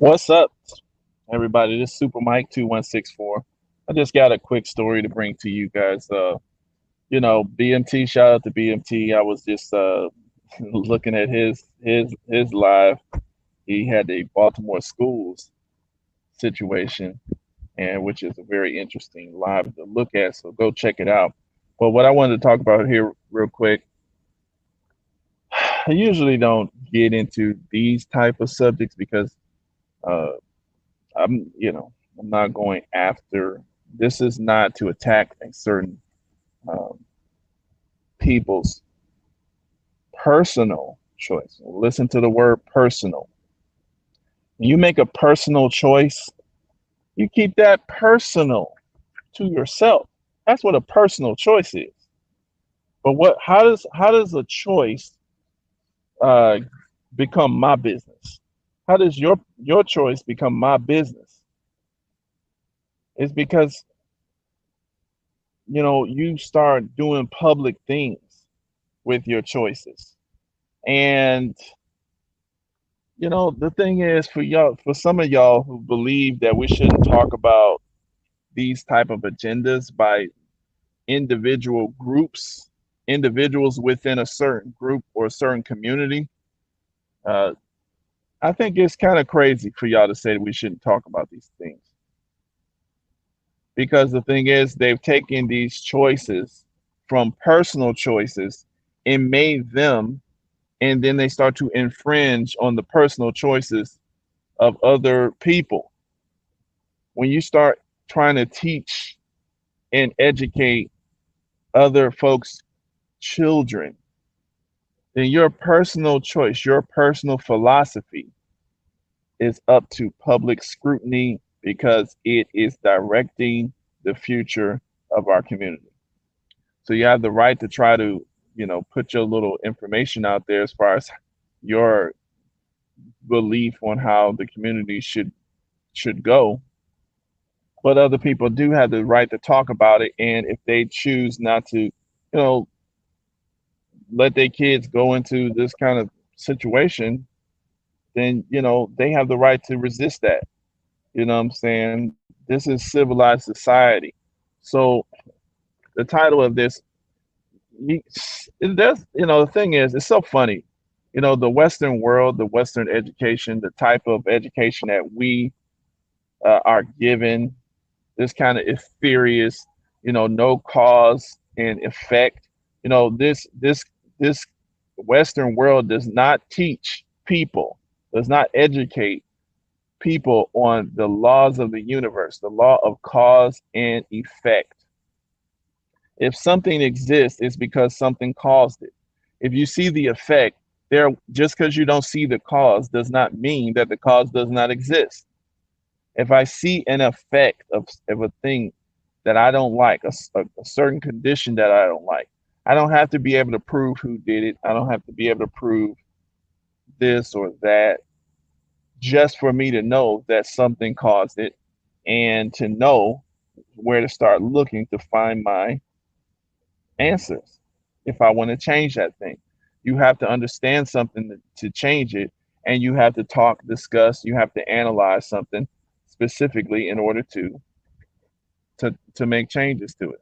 What's up, everybody? This is Super Mike 2164. I just got a quick story to bring to you guys. BMT, shout out to BMT. I was just looking at his live. He had the Baltimore schools situation, and which is a very interesting live to look at. So go check it out. But what I wanted to talk about here real quick, I usually don't get into these type of subjects because uh, I'm not going after. This is not to attack a certain um, people's personal choice. Listen to the word personal. When you make a personal choice, you keep that personal to yourself. That's what a personal choice is. But what? How does a choice uh, become my business? How does your choice become my business? It's because you start doing public things with your choices. And the thing is, for some of y'all who believe that we shouldn't talk about these type of agendas by individual groups, individuals within a certain group or a certain community, uh, I think it's kind of crazy for y'all to say that we shouldn't talk about these things. Because the thing is, they've taken these choices from personal choices and made them, and then they start to infringe on the personal choices of other people. When you start trying to teach and educate other folks' children, then your personal choice, your personal philosophy is up to public scrutiny because it is directing the future of our community. So you have the right to try to, put your little information out there as far as your belief on how the community should go. But other people do have the right to talk about it, and if they choose not to, let their kids go into this kind of situation, then they have the right to resist that. You know what I'm saying? This is civilized society. So the title of this, it does, the thing is, it's so funny. The Western world, the Western education, the type of education that we are given, this kind of ethereal, no cause and effect. This Western world does not teach people, does not educate people on the laws of the universe, the law of cause and effect. If something exists, it's because something caused it. If you see the effect, there just because you don't see the cause does not mean that the cause does not exist. If I see an effect of a thing that I don't like, a certain condition that I don't like, I don't have to be able to prove who did it. I don't have to be able to prove this or that just for me to know that something caused it and to know where to start looking to find my answers if I want to change that thing. You have to understand something to change it, and you have to talk, discuss, you have to analyze something specifically in order to make changes to it.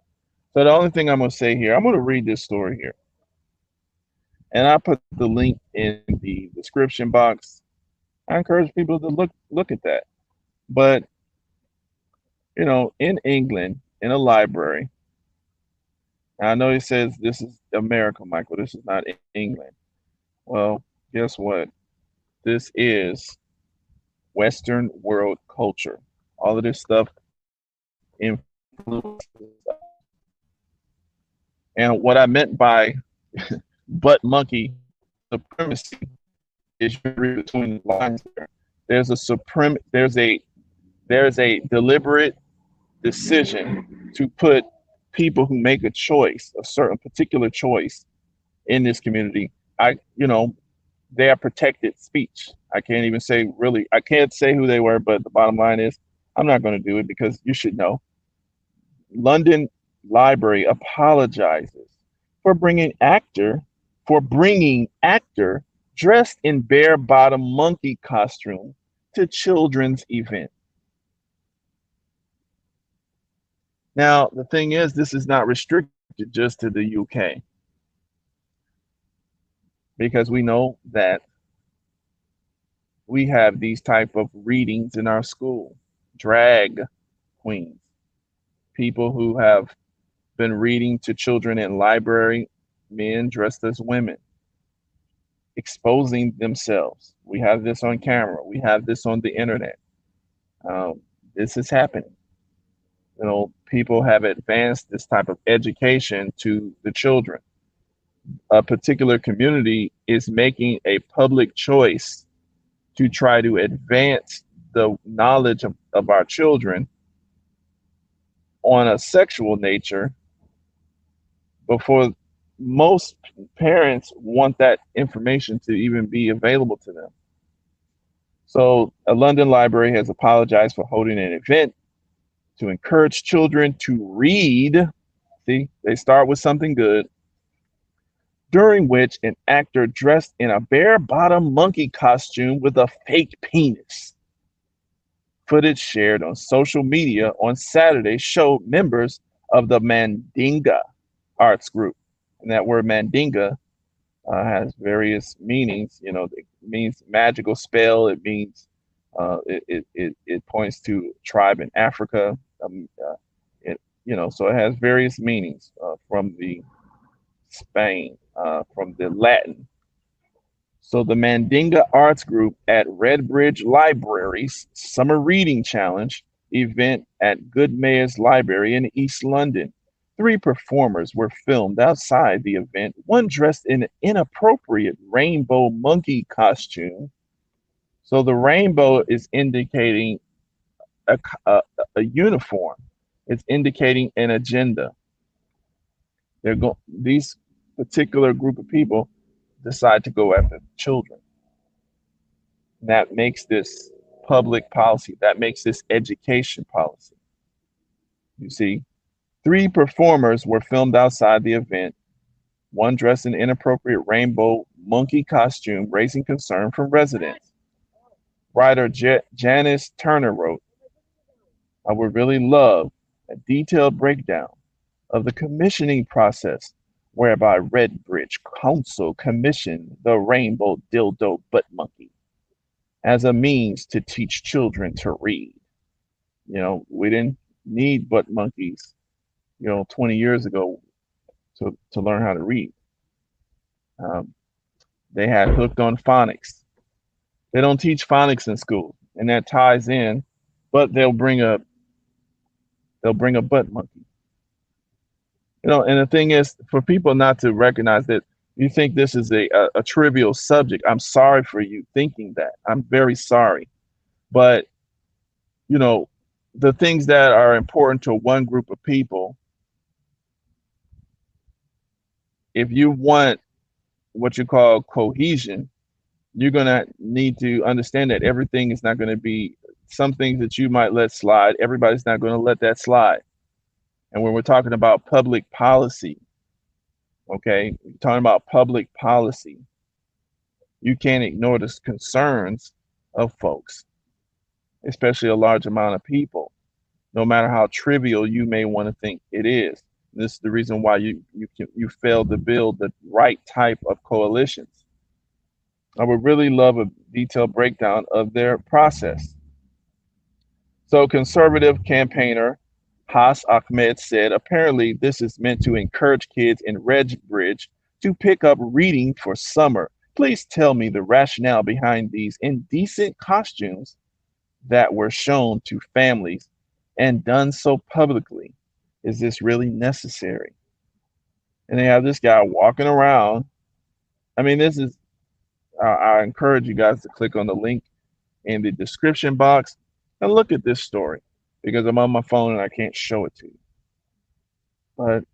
So the only thing I'm going to say here, I'm going to read this story here, and I put the link in the description box. I encourage people to look at that. But in England, in a library, I know he says this is America, Michael. This is not England. Well, guess what? This is Western world culture. All of this stuff influences us. And what I meant by butt monkey supremacy is you read between the lines there. There's a deliberate decision to put people who make a choice, a certain particular choice in this community. They are protected speech. I can't even say really, I can't say who they were, but the bottom line is I'm not going to do it because you should know. London Library apologizes for bringing actor dressed in bare bottom monkey costume to children's event. Now, the thing is, this is not restricted just to the UK because we know that we have these type of readings in our school. Drag queens, people who have been reading to children in library, men dressed as women, exposing themselves. We have this on camera. We have this on the internet. This is happening. People have advanced this type of education to the children. A particular community is making a public choice to try to advance the knowledge of our children on a sexual nature before most parents want that information to even be available to them. So, a London library has apologized for holding an event to encourage children to read. See, they start with something good, during which an actor dressed in a bare bottom monkey costume with a fake penis. Footage shared on social media on Saturday showed members of the Mandinga arts group. And that word Mandinga has various meanings. It means magical spell. It means it points to a tribe in Africa. So it has various meanings from the Spain, from the Latin. So the Mandinga Arts Group at Redbridge Library's Summer Reading Challenge event at Good Mayor's Library in East London. 3 performers were filmed outside the event, one dressed in an inappropriate rainbow monkey costume. So the rainbow is indicating a uniform. It's indicating an agenda. These particular group of people decide to go after children. And that makes this public policy. That makes this education policy. You see, 3 performers were filmed outside the event, one dressed in inappropriate rainbow monkey costume, raising concern from residents. Writer Janice Turner wrote, "I would really love a detailed breakdown of the commissioning process whereby Redbridge Council commissioned the rainbow dildo butt monkey as a means to teach children to read." We didn't need butt monkeys, 20 years ago to learn how to read. They had hooked on phonics. They don't teach phonics in school, and that ties in, but they'll bring a butt monkey. And the thing is, for people not to recognize that you think this is a trivial subject, I'm sorry for you thinking that. I'm very sorry. But, the things that are important to one group of people, if you want what you call cohesion, you're going to need to understand that everything is not going to be, some things that you might let slide, everybody's not going to let that slide. And when we're talking about public policy, okay, we're talking about public policy, you can't ignore the concerns of folks, especially a large amount of people, no matter how trivial you may want to think it is. This is the reason why you failed to build the right type of coalitions. I would really love a detailed breakdown of their process. So conservative campaigner Haas Ahmed said, apparently this is meant to encourage kids in Redbridge to pick up reading for summer. Please tell me the rationale behind these indecent costumes that were shown to families and done so publicly. Is this really necessary? And they have this guy walking around. I mean, I encourage you guys to click on the link in the description box and look at this story, because I'm on my phone and I can't show it to you. But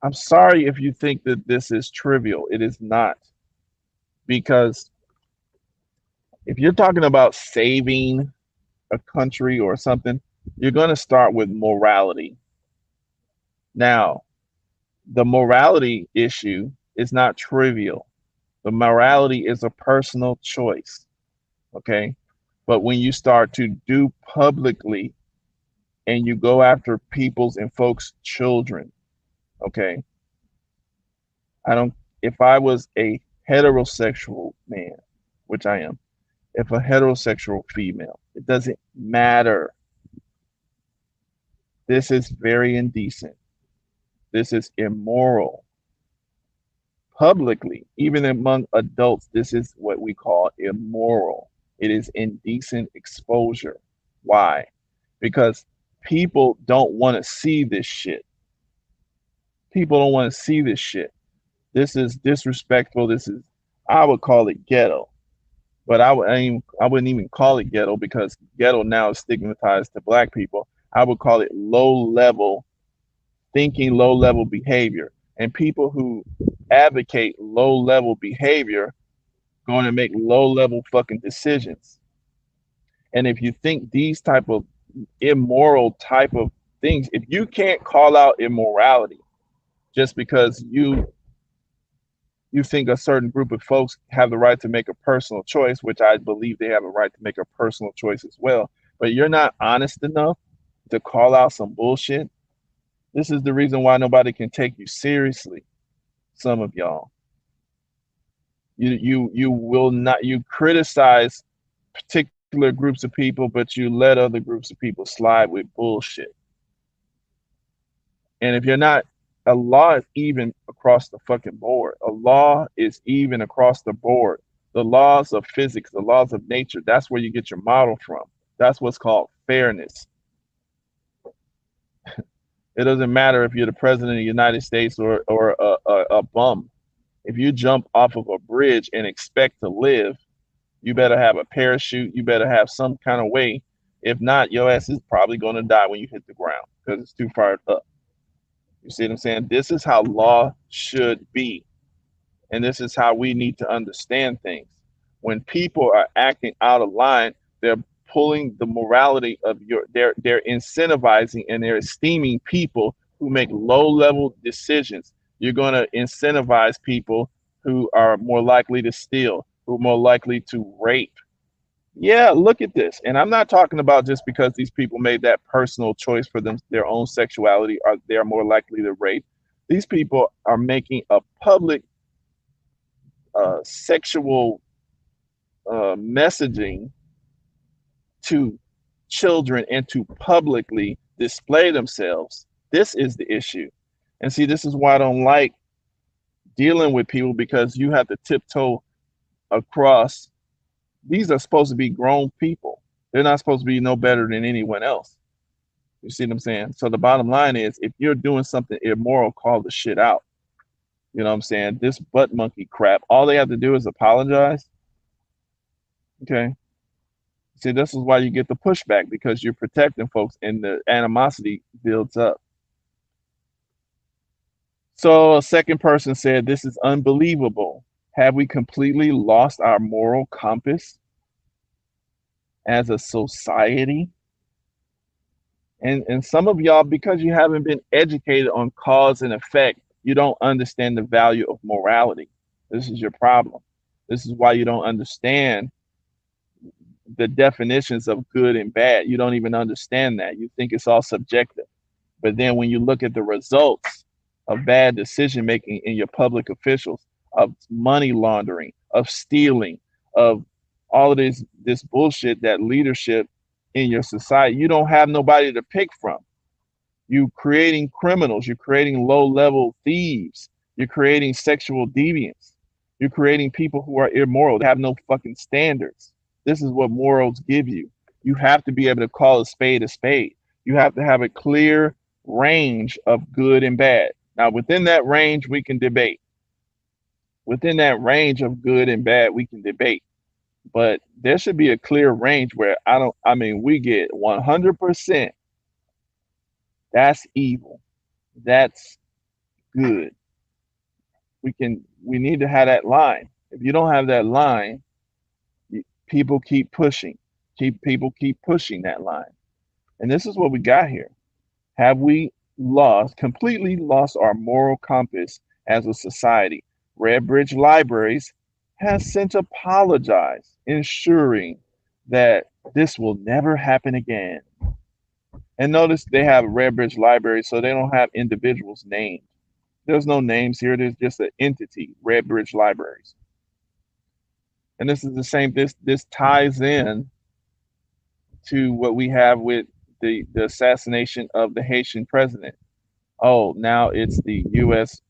I'm sorry if you think that this is trivial. It is not. Because if you're talking about saving a country or something, you're going to start with morality. Now, the morality issue is not trivial. The morality is a personal choice. Okay. But when you start to do publicly and you go after people's and folks' children, okay, I don't, if I was a heterosexual man, which I am, if a heterosexual female, it doesn't matter. This is very indecent. This is immoral. Publicly, even among adults, this is what we call immoral. It is indecent exposure. Why? Because people don't want to see this shit. People don't want to see this shit. This is disrespectful. This is, I would call it ghetto, but I wouldn't even call it ghetto because ghetto now is stigmatized to black people. I would call it low level thinking, low level behavior. And people who advocate low level behavior going to make low level fucking decisions. And if you think these type of immoral type of things, if you can't call out immorality just because you think a certain group of folks have the right to make a personal choice, which I believe they have a right to make a personal choice as well, but you're not honest enough to call out some bullshit, this is the reason why nobody can take you seriously. Some of y'all, you will not, you criticize particular groups of people, but you let other groups of people slide with bullshit. And if you're not, a law is even across the fucking board. A law is even across the board. The laws of physics, the laws of nature, that's where you get your model from. That's what's called fairness. It doesn't matter if you're the president of the United States or a bum. If you jump off of a bridge and expect to live, you better have a parachute. You better have some kind of way. If not, your ass is probably going to die when you hit the ground because it's too far up. You see what I'm saying? This is how law should be. And this is how we need to understand things. When people are acting out of line, they're pulling the morality of they're incentivizing and they're esteeming people who make low level decisions. You're going to incentivize people who are more likely to steal, who are more likely to rape. Yeah, look at this. And I'm not talking about just because these people made that personal choice for them, their own sexuality, or they're more likely to rape. These people are making a public sexual messaging to children and to publicly display themselves. This is the issue. And see, this is why I don't like dealing with people because you have to tiptoe across. These are supposed to be grown people. They're not supposed to be no better than anyone else. You see what I'm saying? So the bottom line is if you're doing something immoral, call the shit out. You know what I'm saying? This butt monkey crap, all they have to do is apologize. Okay. See, this is why you get the pushback because you're protecting folks and the animosity builds up. So a second person said, this is unbelievable. Have we completely lost our moral compass as a society? And some of y'all, because you haven't been educated on cause and effect, you don't understand the value of morality. This is your problem. This is why you don't understand the definitions of good and bad. You don't even understand that. You think it's all subjective. But then when you look at the results of bad decision making in your public officials, of money laundering, of stealing, of all of this bullshit, that leadership in your society, you don't have nobody to pick from. You creating criminals, you're creating low level thieves, you're creating sexual deviants, you're creating people who are immoral, they have no fucking standards. This is what morals give you. You have to be able to call a spade a spade. You have to have a clear range of good and bad. Now, within that range, we can debate. Within that range of good and bad, we can debate. But there should be a clear range where we get 100%. That's evil. That's good. We need to have that line. If you don't have that line, people keep pushing. People keep pushing that line. And this is what we got here. Have we completely lost our moral compass as a society? Redbridge Libraries has since apologized, ensuring that this will never happen again. And notice they have Redbridge Library, so they don't have individuals named. There's no names here. There's just an entity, Redbridge Libraries. And this is the same. This ties in to what we have with the assassination of the Haitian president. Oh, now it's the U.S.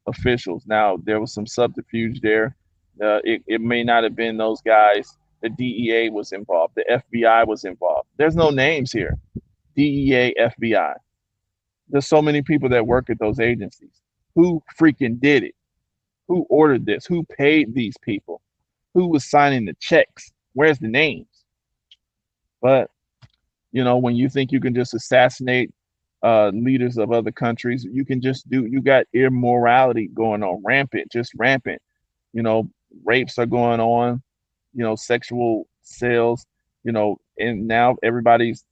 officials. Now there was some subterfuge there. It may not have been those guys. The DEA was involved. The FBI was involved. There's no names here. DEA, FBI. There's so many people that work at those agencies. Who freaking did it? Who ordered this? Who paid these people? Who was signing the checks? Where's the names? But when you think you can just assassinate leaders of other countries, you can just do. You got immorality going on, rampant, just rampant. You know, rapes are going on. Sexual sales. And now everybody's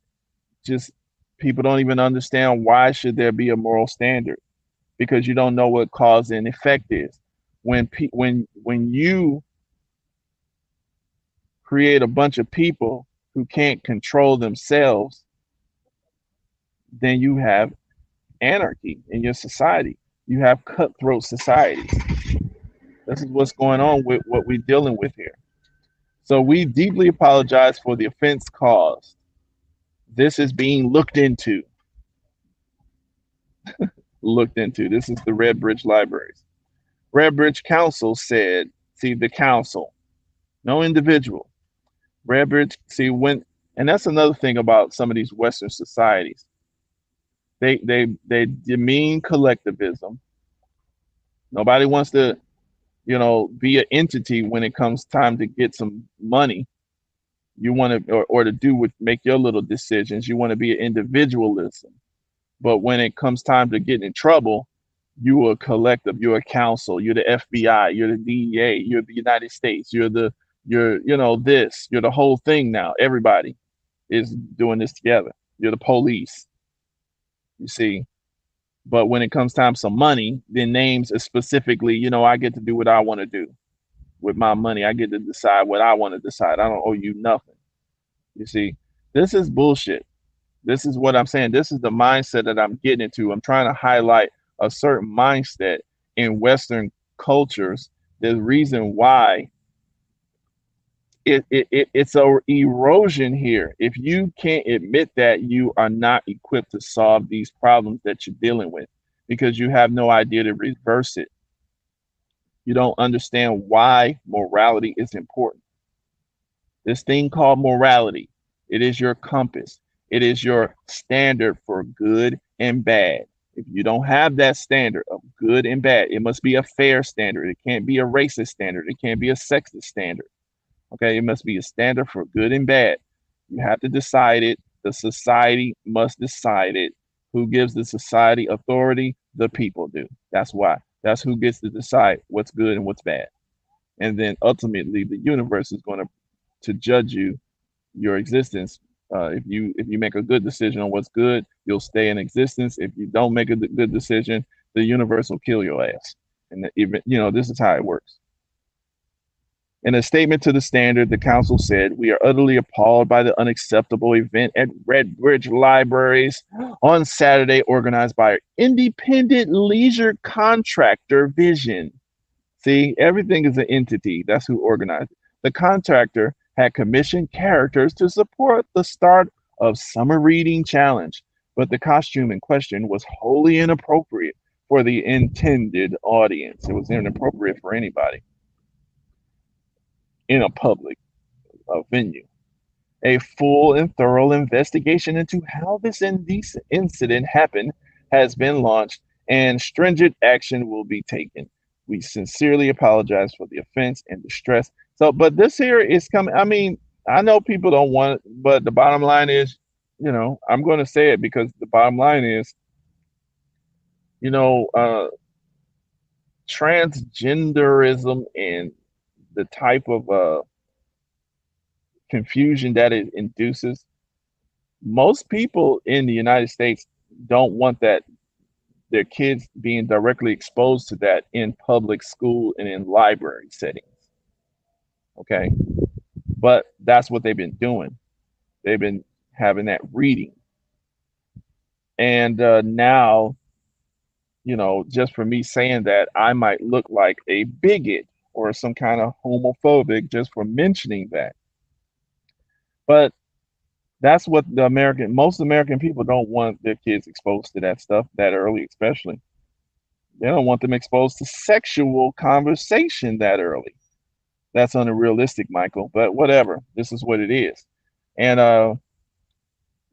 just people don't even understand why should there be a moral standard, because you don't know what cause and effect is. When you create a bunch of people who can't control themselves, then you have anarchy in your society. You have cutthroat societies. This is what's going on with what we're dealing with here. So we deeply apologize for the offense caused. This is being looked into. This is the Redbridge Libraries. Redbridge Council said, see, the council, no individual. Redbridge, see, and that's another thing about some of these Western societies. They demean collectivism. Nobody wants to, be an entity when it comes time to get some money. You want to, or to make your little decisions. You want to be an individualism. But when it comes time to get in trouble, you're a collective, you're a council, you're the FBI, you're the DEA, you're the United States, you're this, you're the whole thing now. Everybody is doing this together. You're the police, you see. But when it comes time some money, then names is specifically, I get to do what I want to do with my money. I get to decide what I want to decide. I don't owe you nothing. You see, this is bullshit. This is what I'm saying. This is the mindset that I'm getting into. I'm trying to highlight a certain mindset in Western cultures. The reason why it's a erosion here. If you can't admit that, you are not equipped to solve these problems that you're dealing with, because you have no idea to reverse it. You don't understand why morality is important. This thing called morality, it is your compass. It is your standard for good and bad. If you don't have that standard of good and bad, it must be a fair standard. It can't be a racist standard. It can't be a sexist standard. Okay, it must be a standard for good and bad. You have to decide it. The society must decide it. Who gives the society authority? The people do. That's why. That's who gets to decide what's good and what's bad. And then ultimately, the universe is going to judge your existence. If you make a good decision on what's good, you'll stay in existence. If you don't make a good decision, the universe will kill your ass. And even this is how it works. In a statement to the Standard, the council said, "We are utterly appalled by the unacceptable event at Redbridge Libraries on Saturday, organized by independent leisure contractor Vision." See, everything is an entity. That's who organized it. The contractor had commissioned characters to support the start of Summer Reading Challenge, but the costume in question was wholly inappropriate for the intended audience. It was inappropriate for anybody in a public venue. A full and thorough investigation into how this indecent incident happened has been launched, and stringent action will be taken. We sincerely apologize for the offense and distress. So, but this here is coming. I mean, I know people don't want it, but the bottom line is, I'm going to say it because the bottom line is, transgenderism and the type of confusion that it induces. Most people in the United States don't want that their kids being directly exposed to that in public school and in library settings. Okay, but that's what they've been doing. They've been having that reading, and now, just for me saying that, I might look like a bigot or some kind of homophobic just for mentioning that. But that's what most American people don't want their kids exposed to that stuff that early, especially. They don't want them exposed to sexual conversation that early. That's unrealistic, Michael, but whatever. This is what it is. And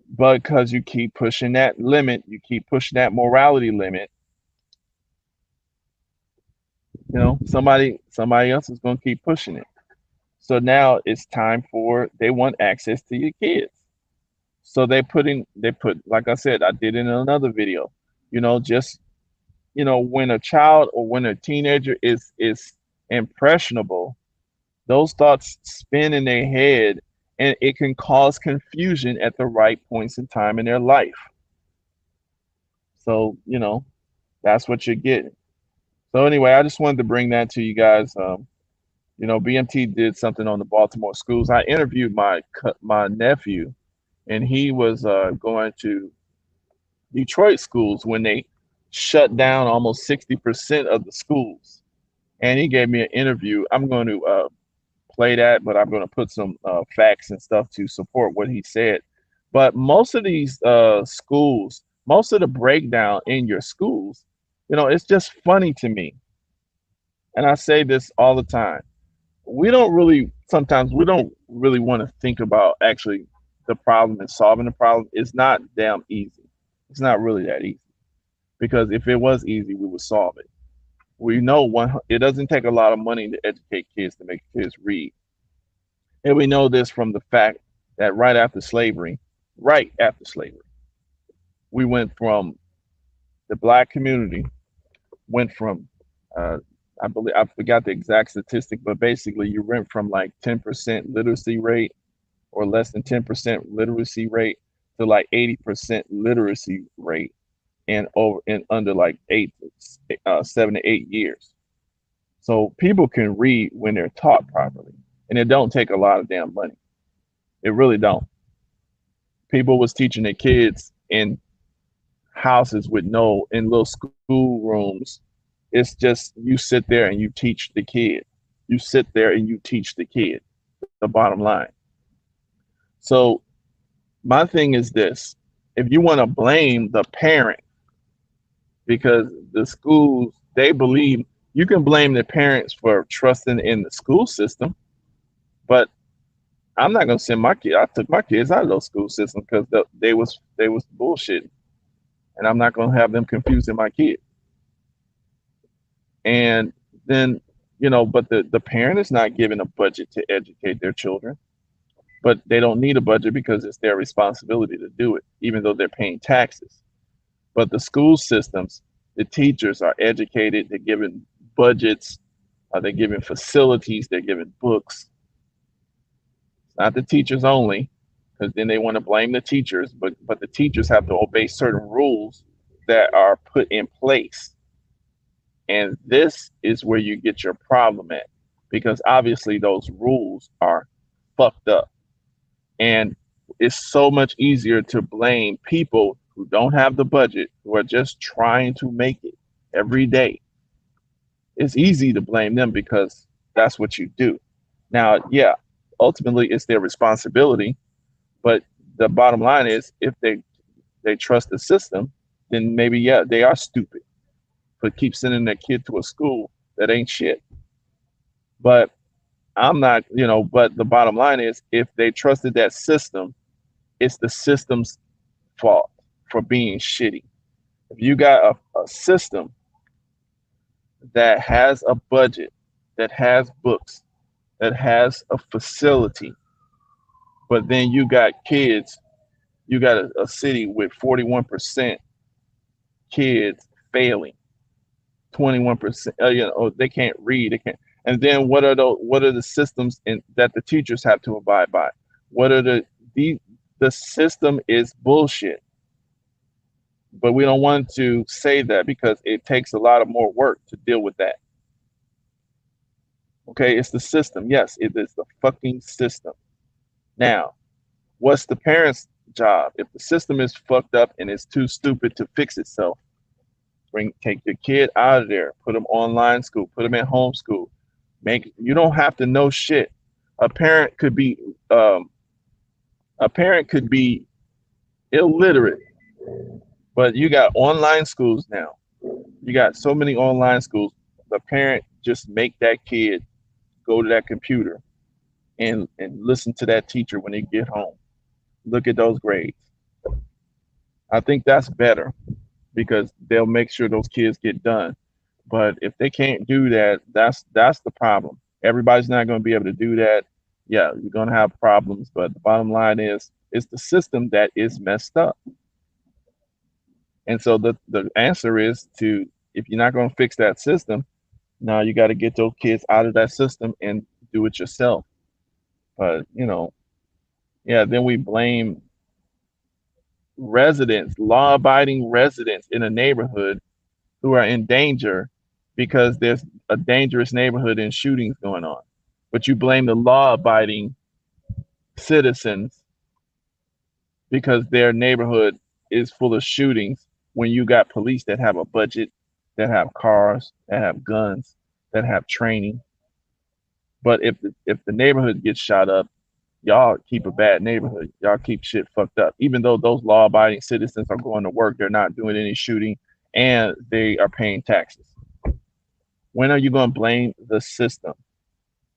but because you keep pushing that limit, you keep pushing that morality limit, somebody else is going to keep pushing it. So now it's time for they want access to your kids. So they put like I said, I did in another video, just when a child or when a teenager is impressionable, those thoughts spin in their head and it can cause confusion at the right points in time in their life. So, that's what you're getting. So anyway, I just wanted to bring that to you guys. BMT did something on the Baltimore schools. I interviewed my nephew, and he was going to Detroit schools when they shut down almost 60% of the schools. And he gave me an interview. I'm going to play that, but I'm going to put some facts and stuff to support what he said. But most of these schools, most of the breakdown in your schools, it's just funny to me. And I say this all the time. Sometimes we don't really want to think about actually the problem and solving the problem. It's not damn easy. It's not really that easy. Because if it was easy, we would solve it. We know it doesn't take a lot of money to educate kids to make kids read. And we know this from the fact that right after slavery, we went from the black community, went from, uh, I believe, I forgot the exact statistic, but basically you went from like 10% literacy rate or less than 10% literacy rate to like 80% literacy rate in under like 7 to 8 years. So people can read when they're taught properly, and it don't take a lot of damn money. It really don't. People was teaching their kids in houses with in little school rooms. It's just you sit there and you teach the kid. You sit there and you teach the kid. The bottom line. So my thing is this: if you want to blame the parent because the schools they believe you can blame the parents for trusting in the school system, but I'm not gonna send my kid. I took my kids out of those school systems because they was bullshit, and I'm not gonna have them confusing my kid. And then but the parent is not given a budget to educate their children, but they don't need a budget because it's their responsibility to do it, even though they're paying taxes. But the school systems, the teachers are educated. They're given budgets. They're given facilities. They're given books. Not the teachers only, because then they want to blame the teachers, but the teachers have to obey certain rules that are put in place. And this is where you get your problem at, because obviously those rules are fucked up. And it's so much easier to blame people who don't have the budget, who are just trying to make it every day. It's easy to blame them because that's what you do. Now, yeah, ultimately it's their responsibility, but the bottom line is if they trust the system, then maybe yeah, they are stupid for keep sending their kid to a school that ain't shit. But I'm not, but the bottom line is if they trusted that system, it's the system's fault for being shitty. If you got a system that has a budget, that has books, that has a facility, but then you got kids, you got a city with 41% kids failing, 21%, they can't read, they can't. And then what are the systems that the teachers have to abide by? What are the system is bullshit. But we don't want to say that because it takes a lot of more work to deal with that. Okay, it's the system. Yes, it is the fucking system. Now, what's the parents' job? If the system is fucked up and it's too stupid to fix itself, take your kid out of there, put them online school, put them in homeschool. Make you don't have to know shit. A parent could be um, a parent could be illiterate, but you got online schools now. You got so many online schools. The parent just make that kid go to that computer and listen to that teacher when they get home. Look at those grades. I think that's better because they'll make sure those kids get done. But if they can't do that, that's the problem. Everybody's not going to be able to do that. Yeah, you're going to have problems, but the bottom line is it's the system that is messed up. And so the answer is to if you're not going to fix that system, now you got to get those kids out of that system and do it yourself. But yeah, then we blame residents, law-abiding residents in a neighborhood who are in danger because there's a dangerous neighborhood and shootings going on. But you blame the law-abiding citizens because their neighborhood is full of shootings when you got police that have a budget, that have cars, that have guns, that have training. But if the neighborhood gets shot up, y'all keep a bad neighborhood. Y'all keep shit fucked up. Even though those law-abiding citizens are going to work, they're not doing any shooting, and they are paying taxes. When are you going to blame the system?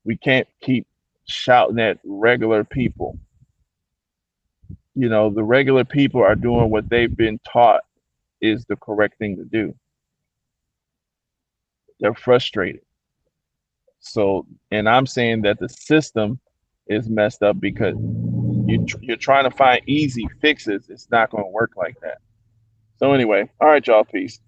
We can't keep shouting at regular people. The regular people are doing what they've been taught is the correct thing to do. They're frustrated. So, and I'm saying that the system is messed up because you're trying to find easy fixes. It's not going to work like that. So anyway, all right, y'all, peace.